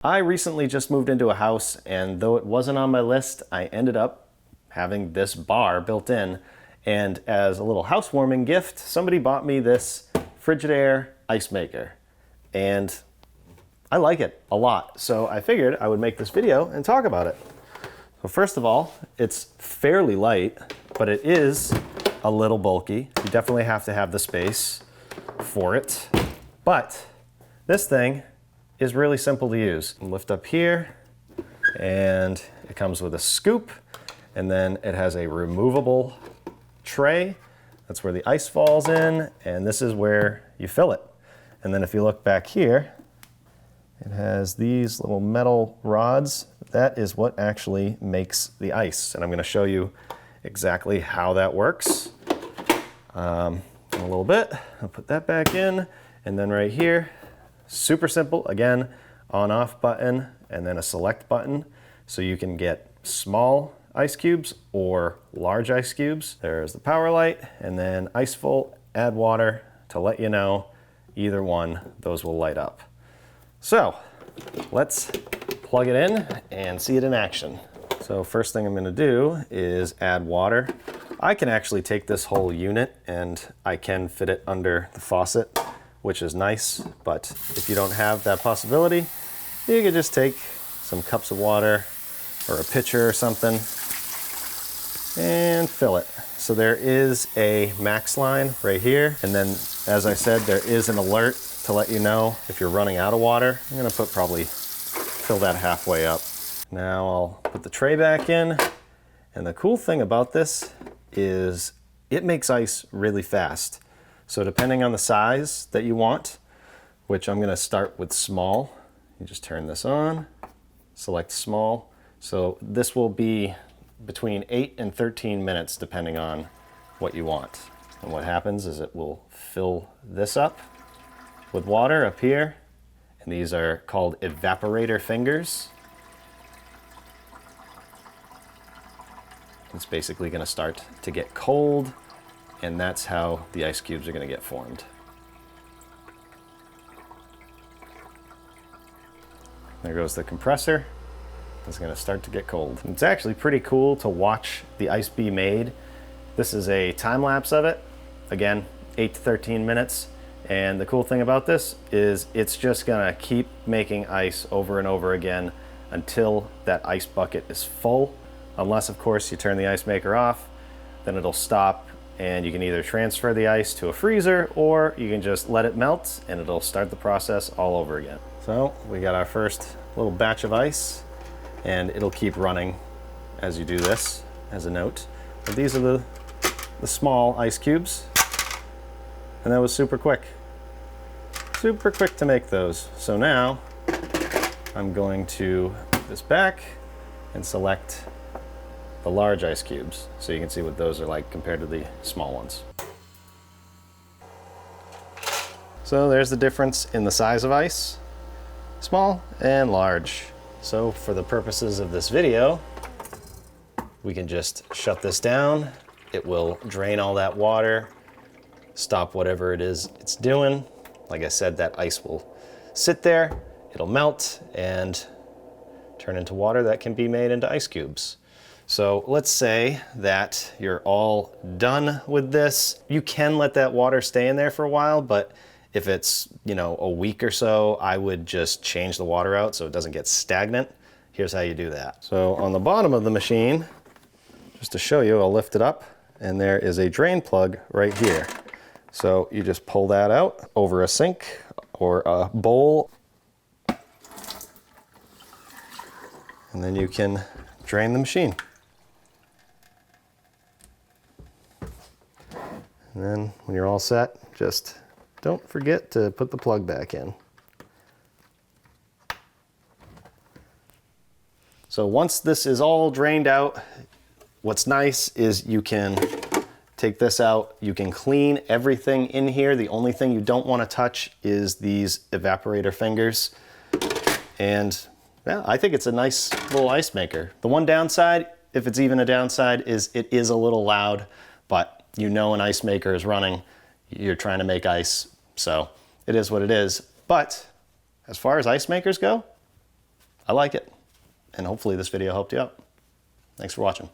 I recently just moved into a house, and though it wasn't on my list, I ended up having this bar built in. And as a little housewarming gift, somebody bought me this Frigidaire ice maker. And I like it a lot. So I figured I would make this video and talk about it. So first of all, it's fairly light, but it is a little bulky. You definitely have to have the space for it. But this thing is really simple to use. Lift up here, and it comes with a scoop, and then it has a removable tray. That's where the ice falls in, and this is where you fill it. And then if you look back here, it has these little metal rods. That is what actually makes the ice, and I'm gonna show you exactly how that works in a little bit. I'll put that back in, and then right here, super simple, again, on-off button and then a select button. So you can get small ice cubes or large ice cubes. There's the power light, and then ice full, add water to let you know either one, those will light up. So let's plug it in and see it in action. So first thing I'm gonna do is add water. I can actually take this whole unit and I can fit it under the faucet, which is nice, but if you don't have that possibility, you could just take some cups of water or a pitcher or something and fill it. So there is a max line right here, and then as I said, there is an alert to let you know if you're running out of water. I'm gonna fill that halfway up. Now I'll put the tray back in, and the cool thing about this is it makes ice really fast. So depending on the size that you want, which I'm gonna start with small, you just turn this on, select small. So this will be between 8 and 13 minutes depending on what you want. And what happens is it will fill this up with water up here, and these are called Evaporator Fingers. It's basically gonna start to get cold, and that's how the ice cubes are going to get formed. There goes the compressor. It's going to start to get cold. It's actually pretty cool to watch the ice be made. This is a time lapse of it. Again, 8 to 13 minutes. And the cool thing about this is it's just going to keep making ice over and over again until that ice bucket is full. Unless, of course, you turn the ice maker off, then it'll stop. And you can either transfer the ice to a freezer, or you can just let it melt and it'll start the process all over again. So we got our first little batch of ice, and it'll keep running as you do this, as a note. But these are the small ice cubes, and that was super quick. Super quick to make those. So now I'm going to put this back and select the large ice cubes, so you can see what those are like compared to the small ones. So there's the difference in the size of ice, small and large. So for the purposes of this video, we can just shut this down. It will drain all that water, stop whatever it is it's doing. Like I said, that ice will sit there, it'll melt and turn into water that can be made into ice cubes. So let's say that you're all done with this. You can let that water stay in there for a while, but if it's, a week or so, I would just change the water out so it doesn't get stagnant. Here's how you do that. So on the bottom of the machine, just to show you, I'll lift it up, and there is a drain plug right here. So you just pull that out over a sink or a bowl, and then you can drain the machine. And then when you're all set, just don't forget to put the plug back in. So once this is all drained out, what's nice is you can take this out, you can clean everything in here. The only thing you don't want to touch is these evaporator fingers. And yeah, I think it's a nice little ice maker. The one downside, if it's even a downside, is it is a little loud, but an ice maker is running, you're trying to make ice, so it is what it is. But as far as ice makers go, I like it. And hopefully this video helped you out. Thanks for watching.